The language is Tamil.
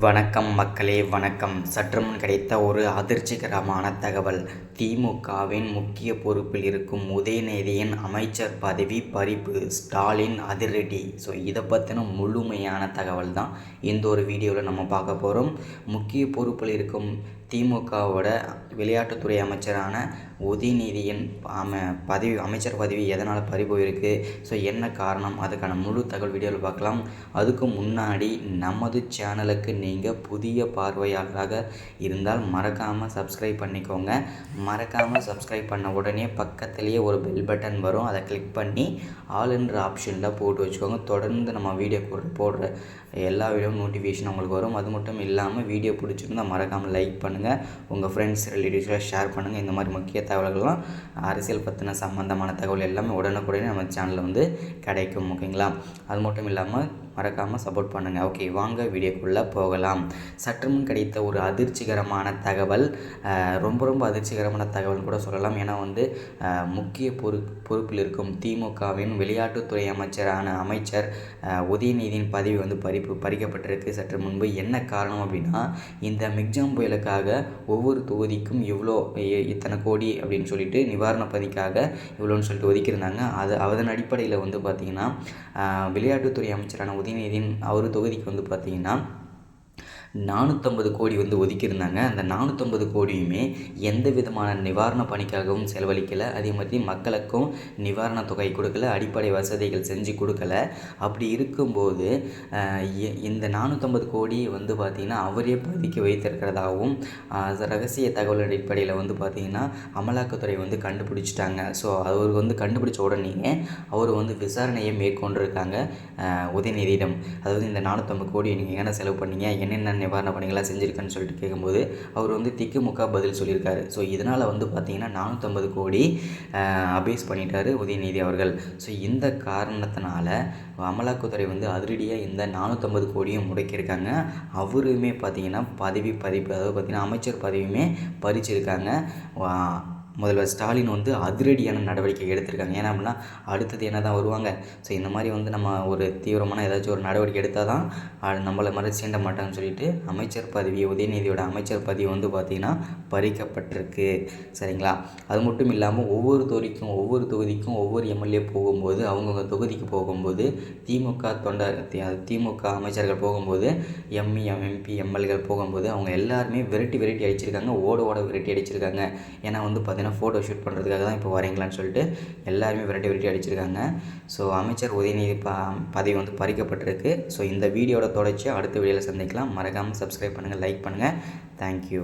வணக்கம் மக்களே வணக்கம். சற்றுமுன் கிடைத்த ஒரு அதிர்ச்சிகரமான தகவல். திமுகவின் முக்கிய பொறுப்பில் இருக்கும் உதயநிதியின் அமைச்சர் பதவி பறிப்பு. ஸ்டாலின் அதிரடி. ஸோ இதை பற்றின முழுமையான தகவல் தான் இந்த ஒரு வீடியோவில் நம்ம பார்க்க போகிறோம். முக்கிய பொறுப்பில் இருக்கும் திமுகவோட விளையாட்டுத்துறை அமைச்சரான உதயநிதியின் அமைச்சர் பதவி எதனால் பறி போயிருக்கு, ஸோ என்ன காரணம், அதுக்கான முழு தகவல் வீடியோவில் பார்க்கலாம். அதுக்கு முன்னாடி நமது சேனலுக்கு நீங்கள் புதிய பார்வையாளராக இருந்தால் மறக்காமல் சப்ஸ்கிரைப் பண்ணிக்கோங்க. மறக்காமல் சப்ஸ்கிரைப் பண்ண உடனே பக்கத்துலேயே ஒரு பெல் பட்டன் வரும், அதை கிளிக் பண்ணி ஆல் என்ற ஆப்ஷனில் போட்டு வச்சுக்கோங்க. தொடர்ந்து நம்ம வீடியோ போடுற எல்லா வீடியோவும் நோட்டிஃபிகேஷன் உங்களுக்கு வரும். அது மட்டும் இல்லாமல் வீடியோ பிடிச்சிருந்தால் மறக்காமல் லைக் பண்ணுங்கள், உங்கள் ஃப்ரெண்ட்ஸ் ரிலேட்டிவ்ஸில் ஷேர் பண்ணுங்கள். இந்த மாதிரி முக்கிய தகவல்கள்லாம் அரசியல் பற்றின சம்மந்தமான தகவல் எல்லாமே உடனுக்குடனே நம்ம சேனலில் வந்து கிடைக்கும். ஓகேங்களா? அது மட்டும் இல்லாமல் மறக்காமல் சப்போர்ட் பண்ணுங்கள். ஓகே, வாங்க வீடியோக்குள்ளே போகலாம். சற்று முன் கிடைத்த ஒரு அதிர்ச்சிகரமான தகவல், ரொம்ப அதிர்ச்சிகரமான தகவல் கூட சொல்லலாம். ஏன்னா வந்து முக்கிய பொறுப்பில் இருக்கும் திமுகவின் விளையாட்டுத்துறை அமைச்சர் உதயநிதியின் பதவி வந்து பறிக்கப்பட்டிருக்கு சற்று முன்பு. என்ன காரணம் அப்படின்னா, இந்த மிக்ஜாம் புயலுக்காக ஒவ்வொரு தொகுதிக்கும் இத்தனை கோடி அப்படின்னு சொல்லிட்டு நிவாரண பணிக்காக இவ்வளோன்னு சொல்லிட்டு ஒதுக்கியிருந்தாங்க. அதன் அடிப்படையில் வந்து பார்த்திங்கன்னா விளையாட்டுத்துறை அமைச்சரான உதயநிதியின் அவர் தொகுதிக்கு வந்து பார்த்திங்கன்னா 450 கோடி வந்து ஒதுக்கியிருந்தாங்க. அந்த 450 கோடியுமே எந்த விதமான நிவாரண பணிக்காகவும் செலவழிக்கலை. அதே மாதிரி மக்களுக்கும் நிவாரண தொகை கொடுக்கல, அடிப்படை வசதிகள் செஞ்சு கொடுக்கல. அப்படி இருக்கும்போது இந்த 450 கோடி வந்து பார்த்திங்கன்னா அவரே பதுக்கி வைத்திருக்கிறதாகவும் ரகசிய தகவல் அடிப்படையில் வந்து பார்த்திங்கன்னா அமலாக்கத்துறை வந்து கண்டுபிடிச்சிட்டாங்க. ஸோ அவர் வந்து கண்டுபிடிச்ச உடனே அவர் வந்து விசாரணையை மேற்கொண்டிருக்காங்க உதயநிதியிடம். அதாவது இந்த 450 கோடி நீங்கள் என்ன செலவு பண்ணீங்க, என்னென்ன நிவாரண பணிகளாக செஞ்சுருக்கேன்னு சொல்லிட்டு கேட்கும்போது அவர் வந்து திக்குமுக்கா பதில் சொல்லியிருக்காரு. ஸோ இதனால் வந்து பார்த்திங்கன்னா 450 கோடி அபேஸ் பண்ணிட்டார் உதயநிதி அவர்கள். ஸோ இந்த காரணத்தினால அமலாக்கத்துறை வந்து அதிரடியாக இந்த 450 கோடியும் முடக்கியிருக்காங்க. அவருமே பார்த்திங்கன்னா பதவி பறிப்பு, அதாவது பார்த்திங்கன்னா அமைச்சர் பதவியுமே பறிச்சிருக்காங்க. முதல்வர் ஸ்டாலின் வந்து அதிரடியான நடவடிக்கை எடுத்திருக்காங்க. ஏன்னா அப்படின்னா அடுத்தது என்ன தான் வருவாங்க. ஸோ இந்த மாதிரி வந்து நம்ம ஒரு தீவிரமான ஏதாச்சும் ஒரு நடவடிக்கை எடுத்தால் தான் நம்மளை மாதிரி சீண்ட மாட்டாங்கன்னு சொல்லிட்டு அமைச்சர் பதவி, உதயநிதியோட அமைச்சர் பதவி வந்து பார்த்திங்கன்னா பறிக்கப்பட்டிருக்கு. சரிங்களா? அது மட்டும் இல்லாமல் ஒவ்வொரு தொகுதிக்கும் ஒவ்வொரு எம்எல்ஏ போகும்போது, அவங்கவுங்க தொகுதிக்கு போகும்போது திமுக அமைச்சர்கள் போகும்போது, எம்பி எம்எல்ஏகள் போகும்போது அவங்க எல்லாருமே விரட்டி அடிச்சிருக்காங்க, ஓட விரட்டி அடிச்சிருக்காங்க. ஏன்னா வந்து பார்த்திங்கன்னா ஃபோட்டோ ஷூட் பண்ணுறதுக்காக தான் இப்போ வரீங்களான்னு சொல்லிட்டு எல்லாருமே விரட்டி அடிச்சிருக்காங்க. ஸோ அமைச்சர் உதயநிதி பதவி வந்து பறிக்கப்பட்டிருக்கு. ஸோ இந்த வீடியோட தொடர்ச்சி அடுத்த வீடியோவில் சந்திக்கலாம். மறக்காமல் சப்ஸ்கிரைப் பண்ணுங்கள், லைக் பண்ணுங்கள். தேங்க்யூ.